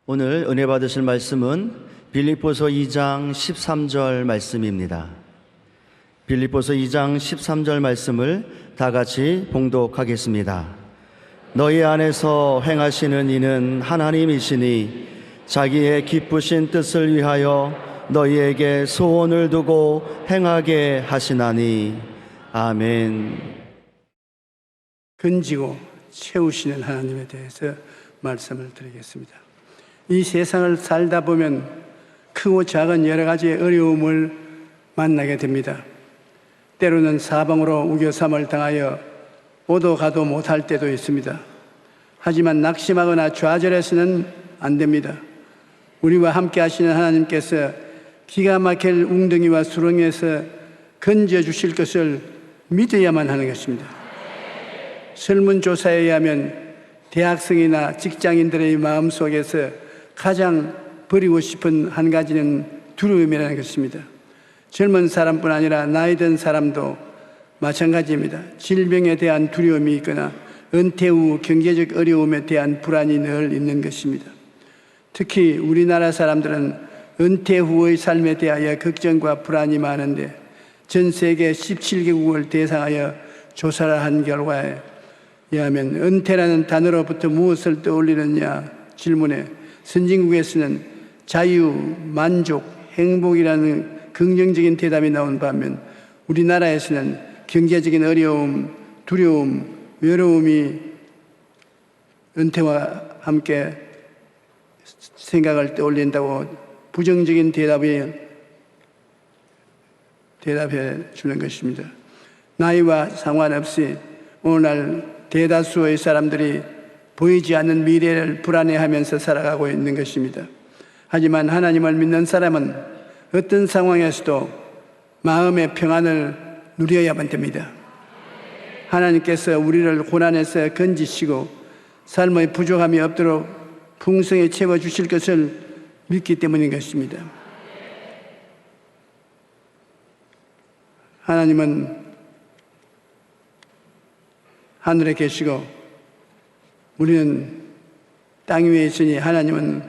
오늘 은혜 받으실 말씀은 빌립보서 2장 13절 말씀입니다. 빌립보서 2장 13절 말씀을 다 같이 봉독하겠습니다. 너희 안에서 행하시는 이는 하나님이시니 자기의 기쁘신 뜻을 위하여 너희에게 소원을 두고 행하게 하시나니. 아멘. 건지고 채우시는 하나님에 대해서 말씀을 드리겠습니다. 이 세상을 살다 보면 크고 작은 여러 가지의 어려움을 만나게 됩니다. 때로는 사방으로 우겨삼을 당하여 오도 가도 못할 때도 있습니다. 하지만 낙심하거나 좌절해서는 안 됩니다. 우리와 함께 하시는 하나님께서 기가 막힐 웅덩이와 수렁에서 건져주실 것을 믿어야만 하는 것입니다. 설문조사에 의하면 대학생이나 직장인들의 마음속에서 가장 버리고 싶은 한 가지는 두려움이라는 것입니다. 젊은 사람뿐 아니라 나이 든 사람도 마찬가지입니다. 질병에 대한 두려움이 있거나 은퇴 후 경제적 어려움에 대한 불안이 늘 있는 것입니다. 특히 우리나라 사람들은 은퇴 후의 삶에 대하여 걱정과 불안이 많은데 전 세계 17개국을 대상하여 조사를 한 결과에 의하면 은퇴라는 단어로부터 무엇을 떠올리느냐 질문에 선진국에서는 자유, 만족, 행복이라는 긍정적인 대답이 나온 반면 우리나라에서는 경제적인 어려움, 두려움, 외로움이 은퇴와 함께 생각을 떠올린다고 부정적인 대답해 주는 것입니다. 나이와 상관없이 오늘날 대다수의 사람들이 보이지 않는 미래를 불안해하면서 살아가고 있는 것입니다. 하지만 하나님을 믿는 사람은 어떤 상황에서도 마음의 평안을 누려야만 됩니다. 하나님께서 우리를 고난에서 건지시고 삶의 부족함이 없도록 풍성히 채워주실 것을 믿기 때문인 것입니다. 하나님은 하늘에 계시고 우리는 땅 위에 있으니 하나님은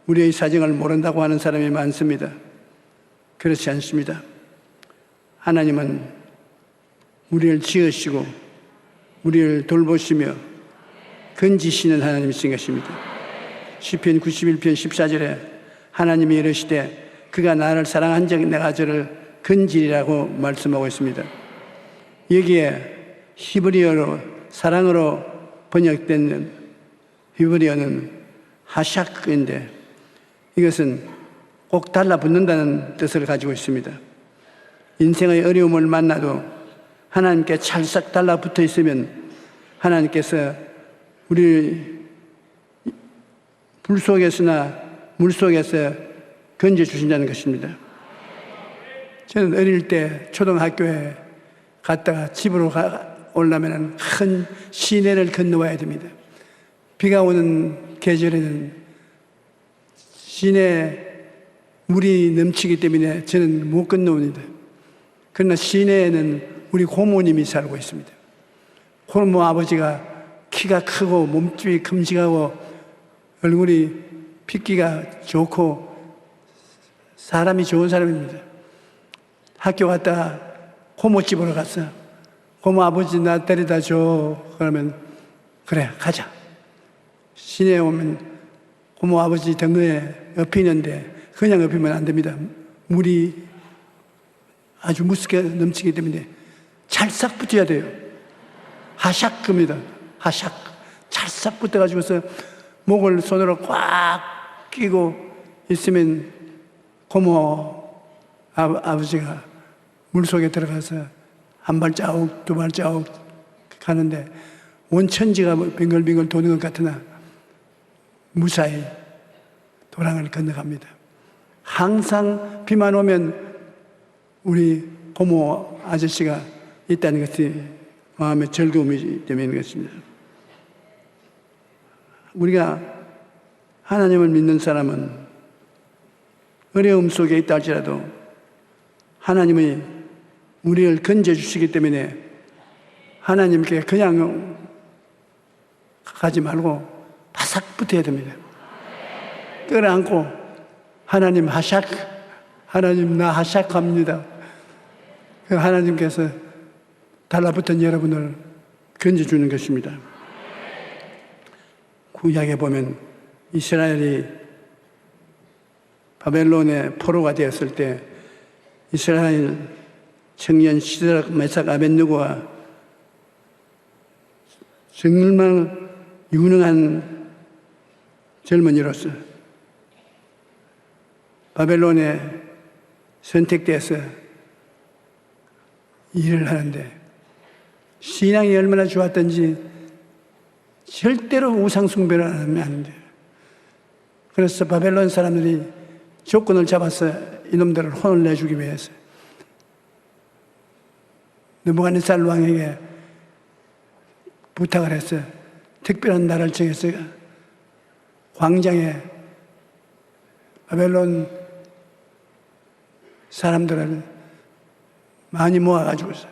우리의 사정을 모른다고 하는 사람이 많습니다. 그렇지 않습니다. 하나님은 우리를 지으시고 우리를 돌보시며 건지시는 하나님이신 것입니다. 시편 91편 14절에 하나님이 이르시되 그가 나를 사랑한 적 내가 저를 건지리라고 말씀하고 있습니다. 여기에 히브리어로 사랑으로 번역된 히브리어는 하샥인데 이것은 꼭 달라붙는다는 뜻을 가지고 있습니다. 인생의 어려움을 만나도 하나님께 찰싹 달라붙어 있으면 하나님께서 우리 불 속에서나 물 속에서 건져주신다는 것입니다. 저는 어릴 때 초등학교에 갔다가 집으로 오려면 큰 시내를 건너와야 됩니다. 비가 오는 계절에는 시내에 물이 넘치기 때문에 저는 못 건너옵니다. 그러나 시내에는 우리 고모님이 살고 있습니다. 고모 아버지가 키가 크고 몸집이 큼직하고 얼굴이 핏기가 좋고 사람이 좋은 사람입니다. 학교 갔다가 고모 집으로 갔어. 고모 아버지 나 데려다 줘. 그러면 그래 가자. 시내에 오면 고모 아버지 등에 엎이는데 그냥 엎이면 안 됩니다. 물이 아주 무섭게 넘치기 때문에 찰싹 붙어야 돼요. 하샥 겁니다. 하샥. 찰싹 붙어가지고서 목을 손으로 꽉 끼고 있으면 고모 아버지가 물속에 들어가서 한 발자국, 두 발자국 가는데 온천지가 빙글빙글 도는 것 같으나 무사히 도랑을 건너갑니다. 항상 비만 오면 우리 고모 아저씨가 있다는 것이 마음의 즐거움이 되는 것입니다. 우리가 하나님을 믿는 사람은 어려움 속에 있다 할지라도 하나님이 우리를 건져주시기 때문에 하나님께 그냥 가지 말고 바싹 붙어야 됩니다. 끌어안고 하나님 하샥, 하나님 나 하샥합니다. 하나님께서 달라붙은 여러분을 건져주는 것입니다. 구약에 보면 이스라엘이 바벨론의 포로가 되었을 때 이스라엘 청년 시드락 메삭 아벳느고가 정말 유능한 젊은이로서 바벨론에 선택돼서 일을 하는데 신앙이 얼마나 좋았던지 절대로 우상 숭배를 안 하면 안 돼요. 그래서 바벨론 사람들이 조건을 잡아서 이놈들을 혼을 내주기 위해서 느부갓네살 왕에게 부탁을 해서 특별한 날을 정해서 광장에 바벨론 사람들을 많이 모아가지고서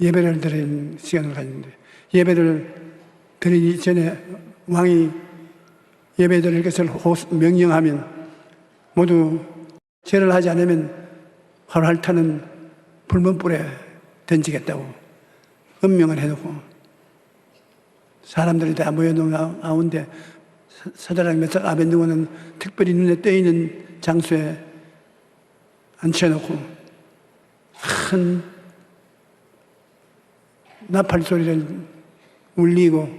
예배를 드리는 시간을 가졌는데, 예배를 드리기 전에 왕이 예배 드릴 것을 명령하면 모두 절을 하지 않으면 활활 타는 불문불에 던지겠다고 음명을 해놓고 사람들이 다 모여놓은 가운데 사드락 메삭 아벳느고는 특별히 눈에 띄는 장소에 앉혀놓고 큰 나팔 소리를 울리고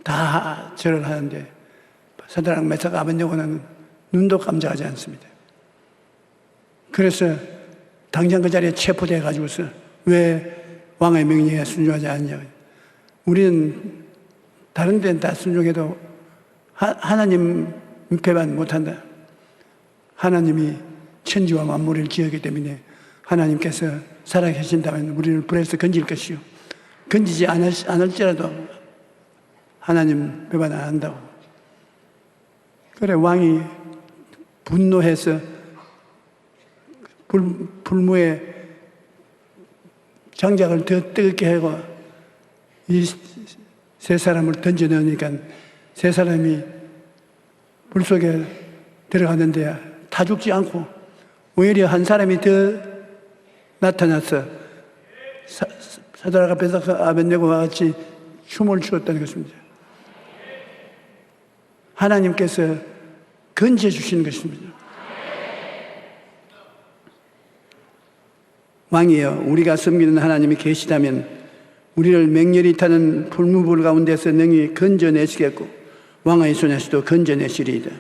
다 절을 하는데 사드락 메삭 아벳느고는 눈도 깜짝하지 않습니다. 그래서 당장 그 자리에 체포돼 가지고서 왜 왕의 명령에 순종하지 않냐. 우리는 다른 데는 다 순종해도 하나님 배반 못한다. 하나님이 천지와 만물을 지었기 때문에 하나님께서 살아계신다면 우리를 불에서 건질 것이요, 건지지 않을지라도 하나님 배반 안 한다고. 그래 왕이 분노해서 불무에 장작을 더 뜨겁게 하고 이 세 사람을 던져 넣으니까 세 사람이 불 속에 들어갔는데 타 죽지 않고 오히려 한 사람이 더 나타나서 사드락 메삭 아벳느고와 같이 춤을 추었다는 것입니다. 하나님께서 건져주신 것입니다. 왕이여, 우리가 섬기는 하나님이 계시다면 우리를 맹렬히 타는 불무불 가운데서 능히 건져내시겠고 왕의 손에서도 건져내시리이다.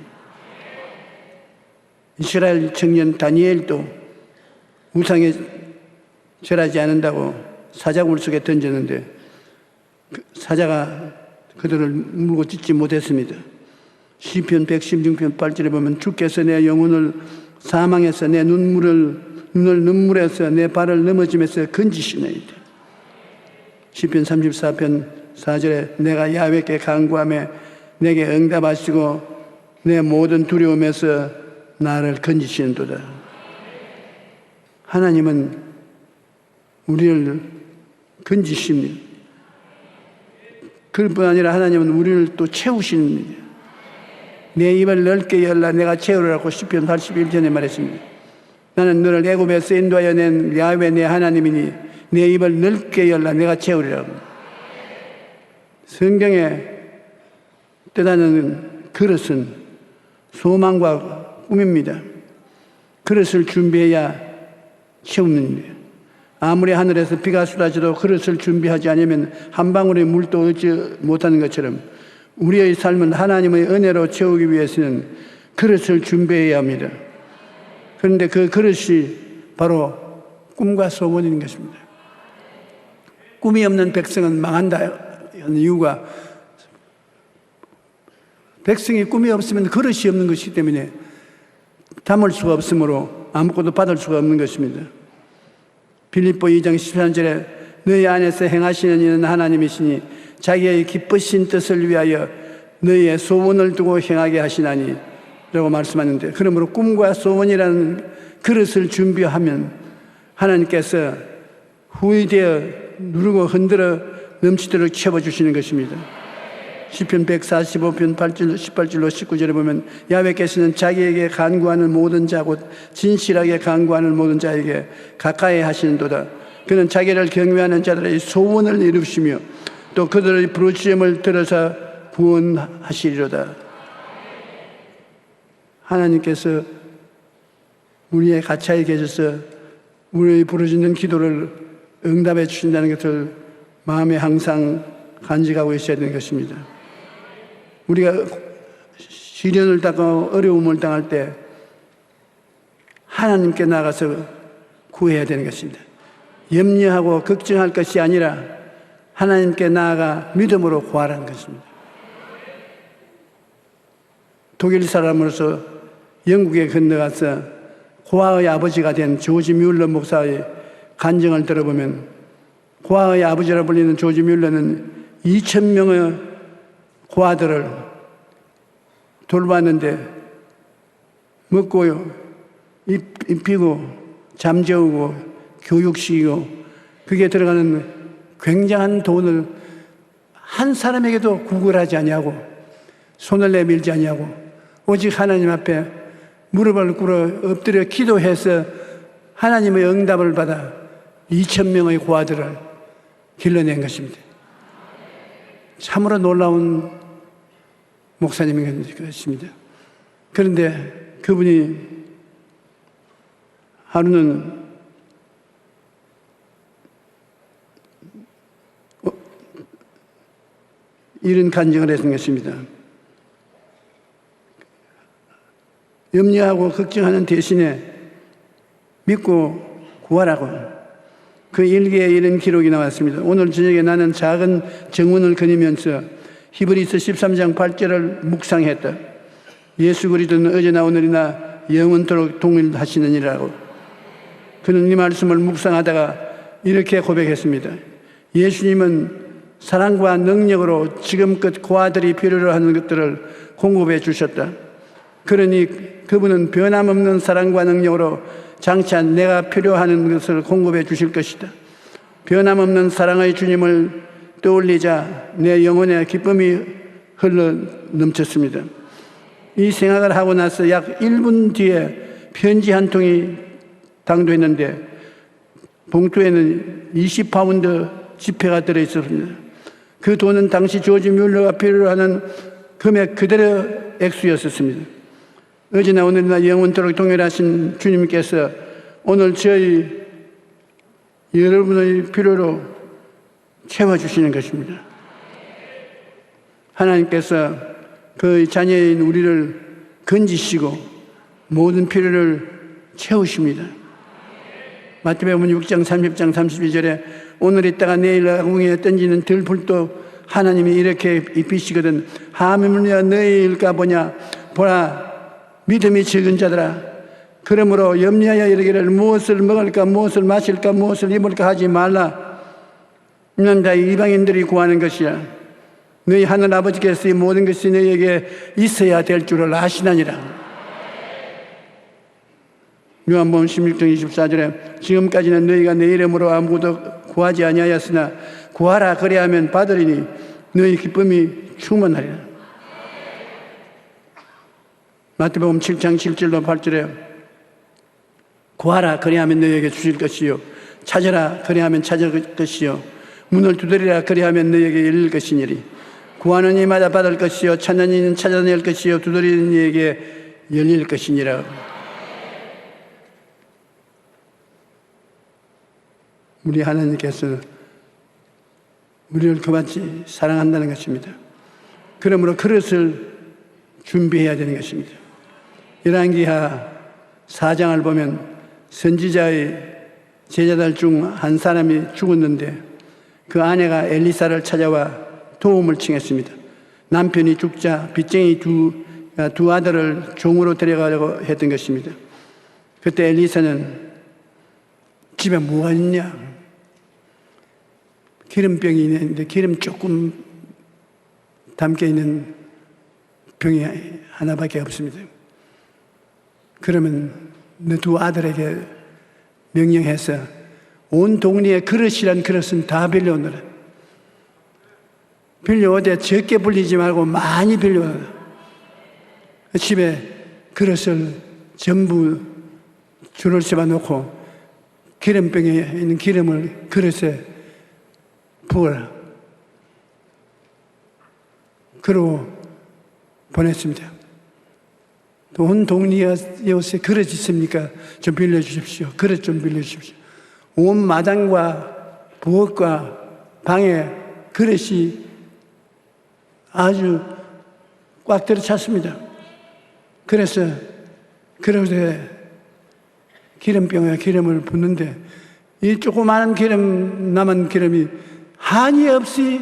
이스라엘 청년 다니엘도 우상에 절하지 않는다고 사자굴 속에 던졌는데 사자가 그들을 물고 찢지 못했습니다. 시편 116편 8절에 보면 주께서 내 영혼을 사망에서 내 눈을 눈물에서 내 발을 넘어짐에서 건지시나이다. 시편 34편 4절에 내가 야훼께 간구하며 내게 응답하시고 내 모든 두려움에서 나를 건지시는도다. 하나님은 우리를 건지십니다. 그뿐 아니라 하나님은 우리를 또 채우십니다. 내 입을 넓게 열라 내가 채우리라고 시편 81전에 말했습니다. 나는 너를 애굽에서 인도하여 낸 야훼 내 하나님이니 내 입을 넓게 열라 내가 채우리라고. 성경에 뜻하는 그릇은 소망과 꿈입니다. 그릇을 준비해야 채웁니다. 아무리 하늘에서 비가 쏟아져도 그릇을 준비하지 않으면 한 방울의 물도 얻지 못하는 것처럼 우리의 삶은 하나님의 은혜로 채우기 위해서는 그릇을 준비해야 합니다. 그런데 그 그릇이 바로 꿈과 소원인 것입니다. 꿈이 없는 백성은 망한다 하는 이유가 백성이 꿈이 없으면 그릇이 없는 것이기 때문에 담을 수가 없으므로 아무것도 받을 수가 없는 것입니다. 빌립보 2장 13절에 너희 안에서 행하시는 이는 하나님이시니 자기의 기쁘신 뜻을 위하여 너희의 소원을 두고 행하게 하시나니 라고 말씀하는데, 그러므로 꿈과 소원이라는 그릇을 준비하면 하나님께서 후이되어 누르고 흔들어 넘치도록 채워주시는 것입니다. 시편 145편 8절 18절로 19절에 보면 야훼께서는 자기에게 간구하는 모든 자 곧 진실하게 간구하는 모든 자에게 가까이 하시는도다. 그는 자기를 경외하는 자들의 소원을 이루시며 또 그들의 부르짖음을 들어서 구원하시리로다. 하나님께서 우리의 가차에 계셔서 우리의 부르짖는 기도를 응답해 주신다는 것을 마음에 항상 간직하고 있어야 되는 것입니다. 우리가 시련을 당하고 어려움을 당할 때 하나님께 나가서 구해야 되는 것입니다. 염려하고 걱정할 것이 아니라 하나님께 나아가 믿음으로 구하라는 것입니다. 독일 사람으로서 영국에 건너가서 고아의 아버지가 된 조지 뮬러 목사의 간증을 들어보면 고아의 아버지라 불리는 조지 뮬러는 2,000명의 고아들을 돌봤는데 먹고 입히고 잠재우고 교육시키고 그게 들어가는 굉장한 돈을 한 사람에게도 구걸하지 아니하고 손을 내밀지 아니하고 오직 하나님 앞에 무릎을 꿇어 엎드려 기도해서 하나님의 응답을 받아 2,000명의 고아들을 길러낸 것입니다. 참으로 놀라운 목사님인 것입니다. 그런데 그분이 하루는 이런 간증을 했던 것입니다. 염려하고 걱정하는 대신에 믿고 구하라고 그 일기에 이런 기록이 나왔습니다. 오늘 저녁에 나는 작은 정원을 거니면서 히브리서 13장 8절을 묵상했다. 예수 그리스도는 어제나 오늘이나 영원토록 동일하시느니라고. 그는 이 말씀을 묵상하다가 이렇게 고백했습니다. 예수님은 사랑과 능력으로 지금껏 고아들이 필요로 하는 것들을 공급해 주셨다. 그러니 그분은 변함없는 사랑과 능력으로 장차 내가 필요하는 것을 공급해 주실 것이다. 변함없는 사랑의 주님을 떠올리자 내 영혼에 기쁨이 흘러 넘쳤습니다. 이 생각을 하고 나서 약 1분 뒤에 편지 한 통이 당도했는데 봉투에는 20파운드 지폐가 들어있었습니다. 그 돈은 당시 조지 뮬러가 필요로 하는 금액 그대로 액수였었습니다. 어제나 오늘이나 영원토록 동일하신 주님께서 오늘 저희 여러분의 필요로 채워주시는 것입니다. 하나님께서 그 자녀인 우리를 건지시고 모든 필요를 채우십니다. 마태복음 6장 30장 32절에 오늘 있다가 내일 아궁이에 던지는 들풀도 하나님이 이렇게 입히시거든 하물며 너희일까 보냐 보라 믿음이 적은 자들아 그러므로 염려하여 이르기를 무엇을 먹을까 무엇을 마실까 무엇을 입을까 하지 말라. 이는 다 이방인들이 구하는 것이야. 너희 하늘 아버지께서 이 모든 것이 너희에게 있어야 될 줄을 아시나니라. 요한복음 16장 24절에 지금까지는 너희가 내 이름으로 아무것도 구하지 아니하였으나 구하라 그리하면 받으리니 너희 기쁨이 충만하리라. 마태복음 7장 7절로 8절에 구하라 그리하면 너희에게 주실 것이요 찾으라 그리하면 찾을 것이요 문을 두드리라 그리하면 너희에게 열릴 것이니리. 구하는 이마다 받을 것이요 찾는 이는 찾아낼 것이요 두드리는 이에게 열릴 것이니라. 우리 하나님께서 우리를 그같이 사랑한다는 것입니다. 그러므로 그릇을 준비해야 되는 것입니다. 열왕기하 4장을 보면 선지자의 제자들 중 한 사람이 죽었는데 그 아내가 엘리사를 찾아와 도움을 청했습니다. 남편이 죽자 빚쟁이 두 아들을 종으로 데려가려고 했던 것입니다. 그때 엘리사는 집에 뭐가 있냐? 기름병이 있는데 기름 조금 담겨 있는 병이 하나밖에 없습니다. 그러면 너 두 아들에게 명령해서 온 동리에 그릇이란 그릇은 다 빌려오너라. 빌려오되 적게 불리지 말고 많이 빌려와. 집에 그릇을 전부 줄을 세워 놓고 기름병에 있는 기름을 그릇에 부어라. 그러고 보냈습니다. 온 동리에서 그릇 있습니까? 좀 빌려주십시오. 그릇 좀 빌려주십시오. 온 마당과 부엌과 방에 그릇이 아주 꽉 들어찼습니다. 그래서 그릇에 기름병에 기름을 붓는데 이 조그마한 기름, 남은 기름이 한이 없이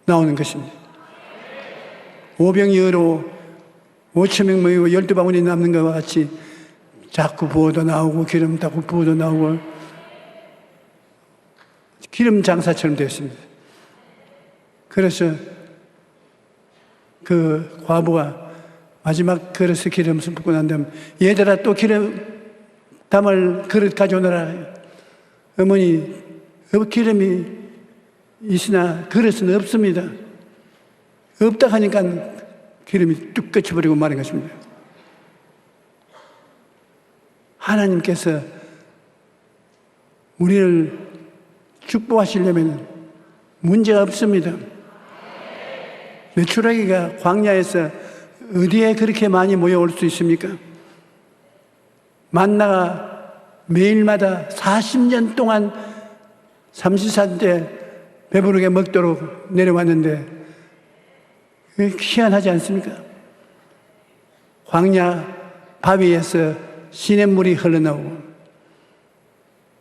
나오는 것입니다. 오병이 어로 5,000명 모이고 12바구니 남는 것과 같이 자꾸 부어도 나오고 기름 자꾸 부어도 나오고 기름 장사처럼 되었습니다. 그래서 그 과부가 마지막 그릇에 기름을 붓고 난 다음에 얘들아 또 기름 담을 그릇 가져오너라. 어머니 기름이 있으나 그릇은 없습니다. 없다 하니까 기름이 뚝 꺼쳐버리고 마는 것입니다. 하나님께서 우리를 축복하시려면 문제가 없습니다. 메추라기가 광야에서 어디에 그렇게 많이 모여올 수 있습니까? 만나가 매일마다 40년 동안 삼시산 때 배부르게 먹도록 내려왔는데 희한하지 않습니까? 광야 바위에서 시냇물이 흘러나오고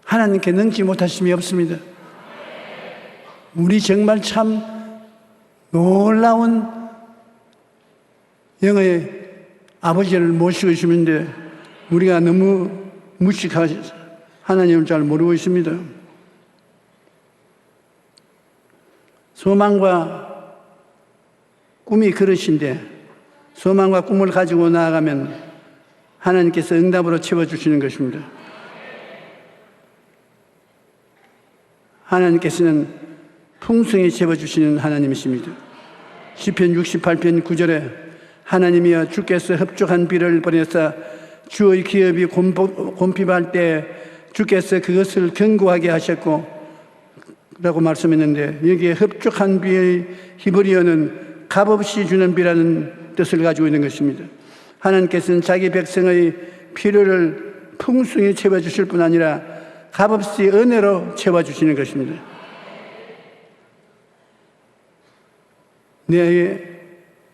하나님께 능지 못하심이 없습니다. 우리 정말 참 놀라운 영의 아버지를 모시고 있는데 우리가 너무 무식하셔 하나님을 잘 모르고 있습니다. 소망과 꿈이 그릇인데 소망과 꿈을 가지고 나아가면 하나님께서 응답으로 채워주시는 것입니다. 하나님께서는 풍성히 채워주시는 하나님이십니다. 시편 68편 9절에 하나님이여 주께서 흡족한 비를 보내사 주의 기업이 곤핍할 때 주께서 그것을 견고하게 하셨고 라고 말씀했는데 여기에 흡족한 비의 히브리어는 값없이 주는 비라는 뜻을 가지고 있는 것입니다. 하나님께서는 자기 백성의 필요를 풍성히 채워주실 뿐 아니라 값없이 은혜로 채워주시는 것입니다. 내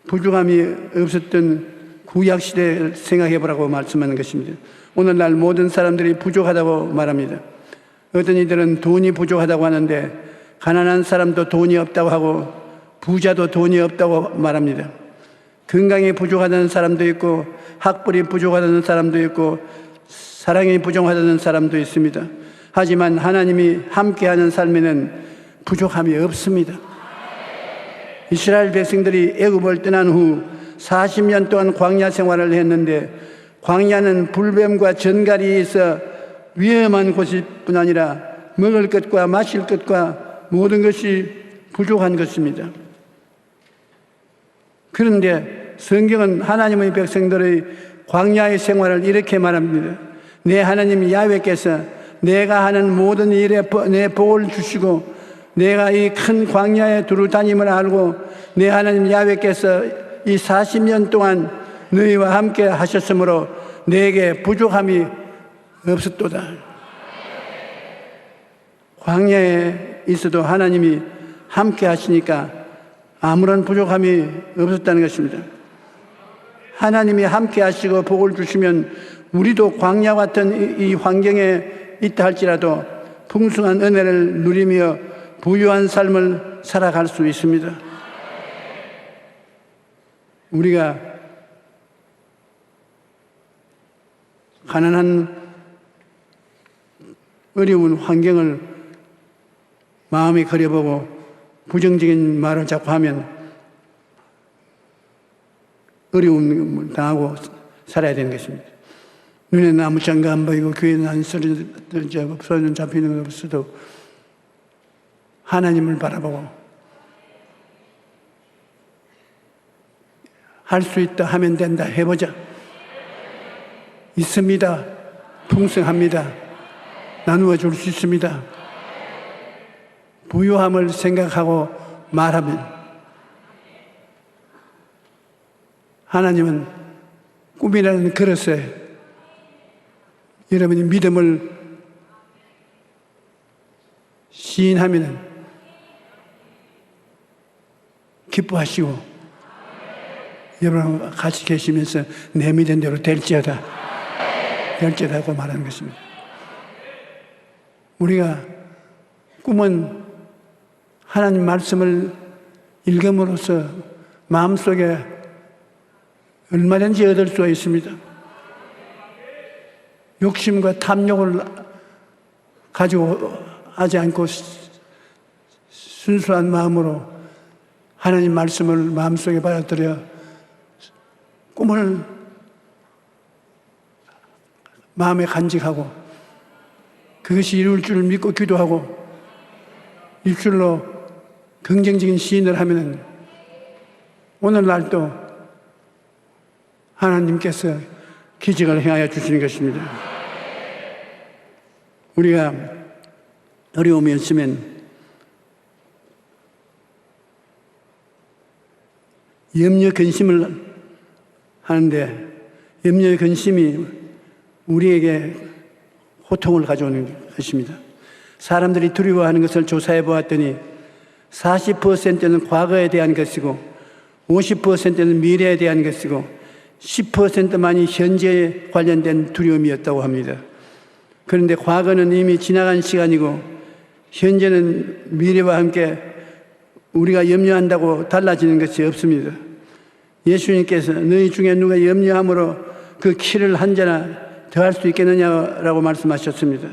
부족함이 없었던 구약시대를 생각해보라고 말씀하는 것입니다. 오늘날 모든 사람들이 부족하다고 말합니다. 어떤 이들은 돈이 부족하다고 하는데 가난한 사람도 돈이 없다고 하고 부자도 돈이 없다고 말합니다. 건강이 부족하다는 사람도 있고 학벌이 부족하다는 사람도 있고 사랑이 부족하다는 사람도 있습니다. 하지만 하나님이 함께하는 삶에는 부족함이 없습니다. 이스라엘 백성들이 애굽을 떠난 후 40년 동안 광야 생활을 했는데 광야는 불뱀과 전갈이 있어 위험한 곳일 뿐 아니라 먹을 것과 마실 것과 모든 것이 부족한 것입니다. 그런데 성경은 하나님의 백성들의 광야의 생활을 이렇게 말합니다. 내 하나님 야훼께서 내가 하는 모든 일에 내 복을 주시고 내가 이 큰 광야에 두루 다님을 알고 내 하나님 야훼께서 이 40년 동안 너희와 함께 하셨으므로 내게 부족함이 없었도다. 광야에 있어도 하나님이 함께 하시니까 아무런 부족함이 없었다는 것입니다. 하나님이 함께 하시고 복을 주시면 우리도 광야 같은 이 환경에 있다 할지라도 풍성한 은혜를 누리며 부유한 삶을 살아갈 수 있습니다. 우리가 가난한 어려운 환경을 마음에 그려보고 부정적인 말을 자꾸 하면 어려움을 당하고 살아야 되는 것입니다. 눈에는 아무 장가 안 보이고 귀에는 안 소리 들리지 않고 손은 잡히는 것 없어도 하나님을 바라보고 할 수 있다 하면 된다. 해보자. 있습니다. 풍성합니다. 나누어 줄 수 있습니다. 부유함을 생각하고 말하면 하나님은 꿈이라는 그릇에 여러분이 믿음을 시인하면 기뻐하시고 여러분과 같이 계시면서 내 믿은 대로 될지어다 하고 말하는 것입니다. 우리가 꿈은 하나님 말씀을 읽음으로써 마음속에 얼마든지 얻을 수가 있습니다. 욕심과 탐욕을 가지고 하지 않고 순수한 마음으로 하나님 말씀을 마음속에 받아들여 꿈을 마음에 간직하고 그것이 이룰 줄 믿고 기도하고 입술로 긍정적인 시인을 하면 오늘날도 하나님께서 기적을 행하여 주시는 것입니다. 우리가 어려움이 있으면 염려 근심을 하는데 염려 근심이 우리에게 고통을 가져오는 것입니다. 사람들이 두려워하는 것을 조사해 보았더니 40%는 과거에 대한 것이고 50%는 미래에 대한 것이고 10%만이 현재에 관련된 두려움이었다고 합니다. 그런데 과거는 이미 지나간 시간이고 현재는 미래와 함께 우리가 염려한다고 달라지는 것이 없습니다. 예수님께서 너희 중에 누가 염려함으로 그 키를 한 자나 더할 수 있겠느냐라고 말씀하셨습니다.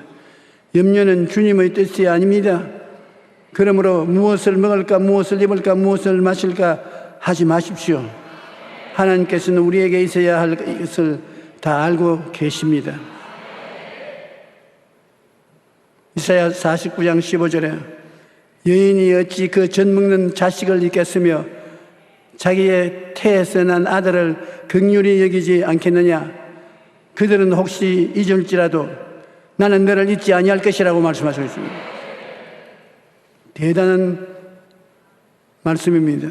염려는 주님의 뜻이 아닙니다. 그러므로 무엇을 먹을까, 무엇을 입을까, 무엇을 마실까 하지 마십시오. 하나님께서는 우리에게 있어야 할 것을 다 알고 계십니다. 이사야 49장 15절에 여인이 어찌 그 젖 먹는 자식을 잊겠으며 자기의 태에서 난 아들을 긍휼히 여기지 않겠느냐. 그들은 혹시 잊을지라도 나는 너를 잊지 아니할 것이라고 말씀하시고 있습니다. 대단한 말씀입니다.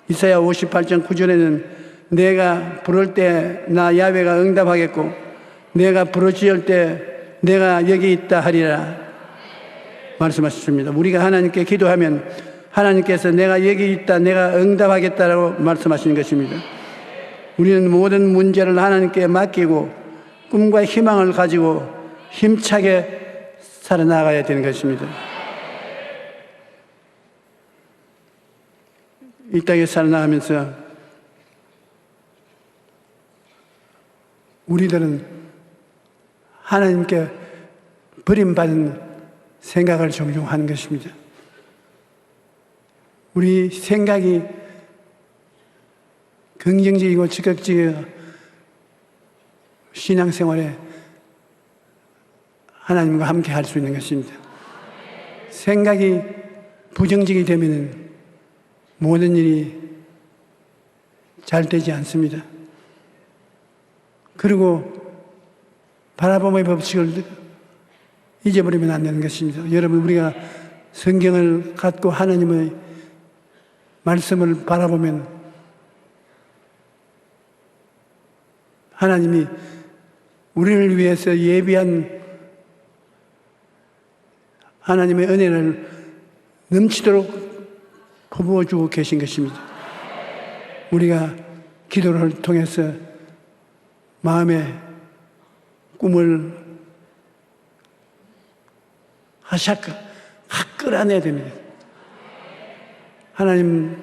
이사야 58장 9절에는 내가 부를 때 나 야훼가 응답하겠고 내가 부르짖을 때 내가 여기 있다 하리라 말씀하셨습니다. 우리가 하나님께 기도하면 하나님께서 내가 여기 있다, 내가 응답하겠다라고 말씀하시는 것입니다. 우리는 모든 문제를 하나님께 맡기고 꿈과 희망을 가지고 힘차게 살아나가야 되는 것입니다. 이 땅에 살아나가면서 우리들은 하나님께 버림받은 생각을 종종 하는 것입니다. 우리 생각이 긍정적이고 적극적이고 신앙생활에 하나님과 함께 할 수 있는 것입니다. 생각이 부정적이 되면 모든 일이 잘 되지 않습니다. 그리고 바라봄의 법칙을 잊어버리면 안 되는 것입니다. 여러분, 우리가 성경을 갖고 하나님의 말씀을 바라보면 하나님이 우리를 위해서 예비한 하나님의 은혜를 넘치도록 퍼부어주고 계신 것입니다. 우리가 기도를 통해서 마음의 꿈을 끌어내야 됩니다. 하나님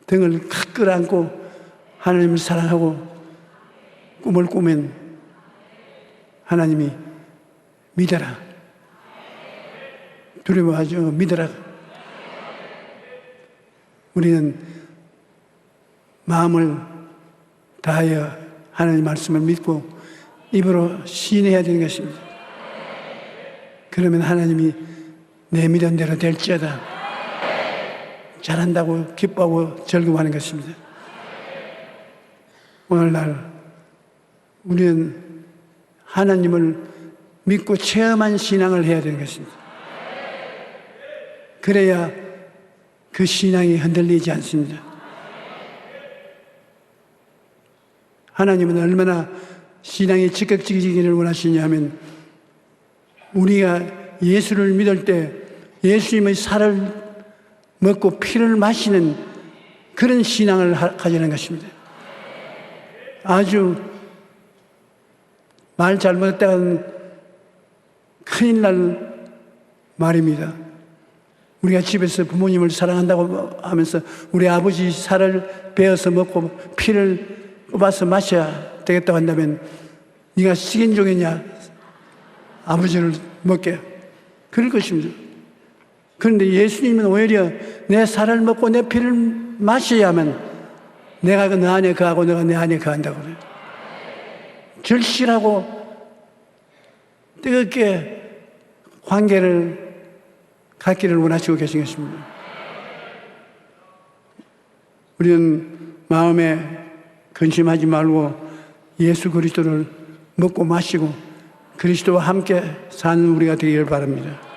등을 끌어안고 하나님을 사랑하고 꿈을 꾸면 하나님이 믿어라. 두려워하지 믿어라. 우리는 마음을 다하여 하나님 말씀을 믿고 입으로 시인해야 되는 것입니다. 그러면 하나님이 내 믿은 대로 될지어다 잘한다고 기뻐하고 즐거워하는 것입니다. 오늘날 우리는 하나님을 믿고 체험한 신앙을 해야 되는 것입니다. 그래야 그 신앙이 흔들리지 않습니다. 하나님은 얼마나 신앙이 적극적이기를 원하시냐 하면 우리가 예수를 믿을 때 예수님의 살을 먹고 피를 마시는 그런 신앙을 가지는 것입니다. 아주 말 잘못했다간 큰일 날 말입니다. 우리가 집에서 부모님을 사랑한다고 하면서 우리 아버지 살을 베어서 먹고 피를 뽑아서 마셔야 되겠다고 한다면 네가 식인종이냐 아버지를 먹게 그럴 것입니다. 그런데 예수님은 오히려 내 살을 먹고 내 피를 마셔야만 내가 너 안에 거하고 너가 내 안에 거한다고 그래요. 절실하고 뜨겁게 관계를 갖기를 원하시고 계신 것입니다. 우리는 마음에 근심하지 말고 예수 그리스도를 먹고 마시고 그리스도와 함께 사는 우리가 되기를 바랍니다.